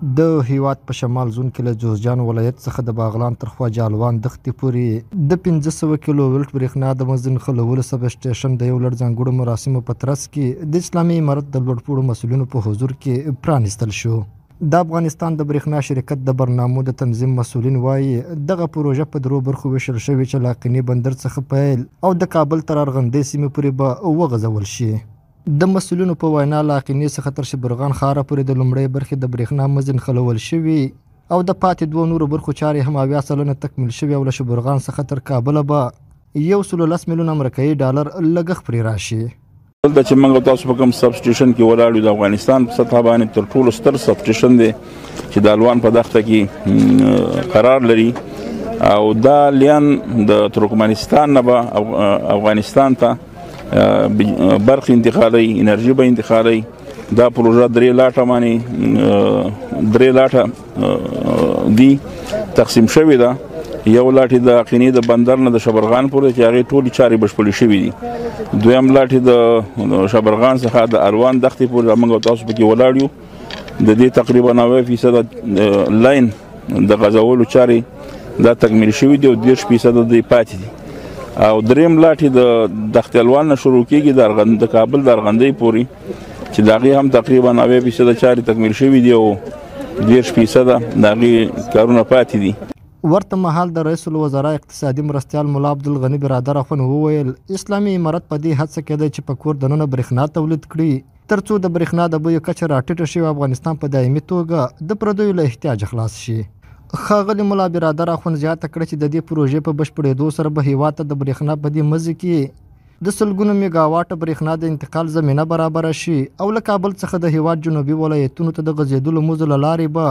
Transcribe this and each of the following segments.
د هیواد په شمال زون کې له جوزجان ولایت څخه د باغلان تر خواجه الوان دښتې پورې د 1500 کیلو ولټ برېښنا د مزین نښلولو سب سټیشن د یو لړ ځانګړو مراسمو په ترڅ کې د اسلامي امارت د لوړپوړو مسؤلینو په حضور کې پرانیستل شو. د افغانستان د برېښنا شرکت د برنامو د تنظیم مسؤلین وایي دغه پروژه په درو برخو ویشل شوې چې لاقیني بندر څخه پیل او د کابل تر ارغندې سیمې پورې به وغځول شي. د مسؤلینو په وینا لاقیني څخه تر شبرغان ښاره پورې د لومړۍ برخې د برېښنا مزین خلول شوي او د پاتې دوو نورو برخو چارې هم 80% تکمیل شوي او له شبرغان څخه تر کابله به 110 میلیون امریکایي ډالر لګښت پرې راشي. دلته چې موږ تاسو په کوم سب سټیشن کې ولاړ یو د افغانستان په سطح باندې تر ټولو ستر سب سټیشن دی چې د الوان په دښته کې قرار لري او دا لیان د ترکمنستان نه به افغانستان ته برق انتقالي انرژي به انتقالي. دا پروژه 3 لاټه باندې 3 لاټه دی تقسیم شوی ده. یو لاټ د اقینی د بندر نه د شبرغان پورې چې هغه ټولي چارې بشپړې شوې دي. دویم لاټ د شبرغان څخه د الوان دښتې پورې موږ تاسو پکې ولاړ یو. د دې تقریبا 90% لاین د غځولو چارې دا تکمیل شوې دي او 10% د پاتې دي. او دریم لاټ د دښتې الوان نه شروع کیږي د کابل د ارغندې پورې چې د هغې هم تقریبا 90% چارې تکمیل شوي دي او 10% د هغې کارونه پاتې دي. ورته مهال د رئیس الوزرا اقتصادي مرستیال ملا عبدالغني برادر اخوند وویل اسلامي امارت په دې هڅه کې دی چې په کور دننه برېښنا تولید کړي ترڅو د برېښنا د بیو کچه راټیټه شي او افغانستان په دایمي توګه د پردیو له احتیاجه خلاص شي. ښاغلي ملا برادر اخوند زیاته کړه چې د دې پروژې په بشپړېدو سره به هیواد ته د برېښنا په دې مزي کې د سلګونو میګاواټه برېښنا د انتقال زمینه برابره شي او له کابل څخه د هیواد جنوبي ولایتونو ته د غځېدلو مزو له لارې به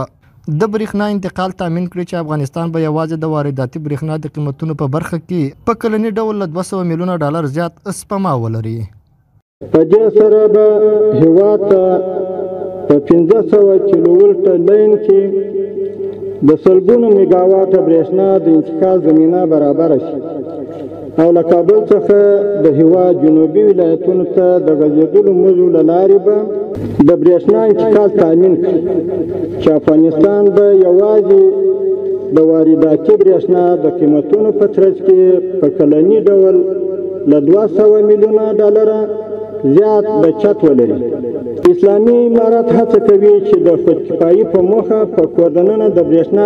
د برېښنا انتقال تامین کړي چې افغانستان به یوازې د وارداتي برېښنا د قیمتونو په برخه کې په کلني ډول له 200 میلیونه ډالر زیات سپما ولري. په دې سره به هیواد ته په 1500 کیلو ولټ لاین کې د سلګونو میګاواټه برېښنا د انتقال زمینه برابره شي او له کابل څخه د هیواد جنوبي ولایتونو ته د غځېدلو مزو له لارې به د برېښنا انتقال تامین کړي چې افغانستان به یوازې د وارداتي برېښنا د قیمتونو په ترڅ کې په کلني ډول له 200 میلیونه ډالره زیات بچت ولري. اسلامي امارت هڅه کوي چې د خودکفایي په موخه په کور دننه د برېښنا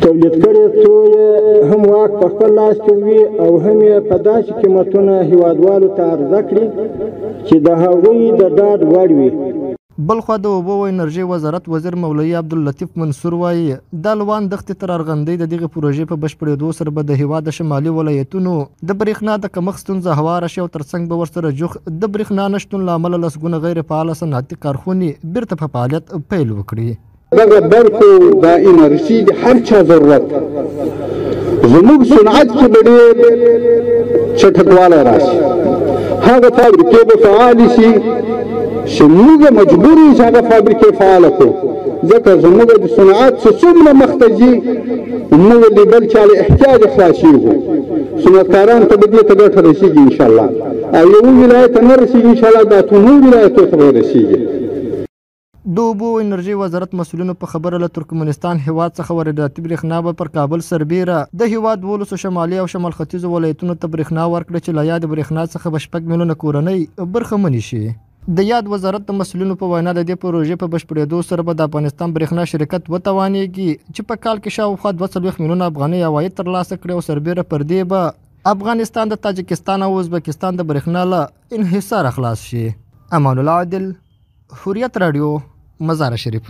تولید کړي څو یې هم واک په خپل لاس کې وي او هم یې په داسې قیمتونه هیوادوالو ته عرضه کړي چې د هغوی د ډاډ وړ وي. بلخوا د اوبو او انرژي وزارت وزیر مولوي عبداللطیف منصور وایي د الوان دښتې تر ارغندې د دغې پروژې په بشپړېدو سره به د هیواد د شمالي ولایتونو د برېښنا د کمښت ستونزه هواره شي او ترڅنګ به ورسره جوخ د برېښنا نشتون له امله لسګونه غیر فعاله صنعتي کارخونې بیرته په فعالیت پیل وکړي. دغه برقو د انرژي د هر چا ضرورت زموږ صنعت کې به ډېر چټکوالی راشي. هغه فابریکې به فعالې شي چې موږ مجبور یو چې هغه فابریکې فعاله کړو ځکه زموږ د صنعت چې څومره مخته ځي موږ د بل چا له احتیاجه خلاصېږو. صنعتکارانو ته به دې ته ګټه رسېږي انشاءالله او یو ولایت ته نه رسېږي انشاءالله دا ټول نور ولایتونو ته به رسېږي. د اوبو او انرژي وزارت مسؤلینو په خبره له ترکمنستان هیواد څخه وارداتي برېښنا به پر کابل سربیره د هیواد 12 شمالي او شمال ختیځو ولایتونو ته برېښنا ورکړه چې له یاد برېښنا څخه به 6 میلیونه کورنۍ برخمنې شي. د یاد وزارت د مسؤلینو په وینا د دې پروژې په بشپړېدو سره به د افغانستان برېښنا شرکت وتوانېږي چې په کال کې شاوخوا 240 میلیونه افغانۍ عواید ترلاسه کړي او سربیره پر دې به افغانستان د تاجکستان او ازبکستان د برېښنا له انحصاره خلاص شي. امان الله عادل، حریت رادیو، مزار شریف.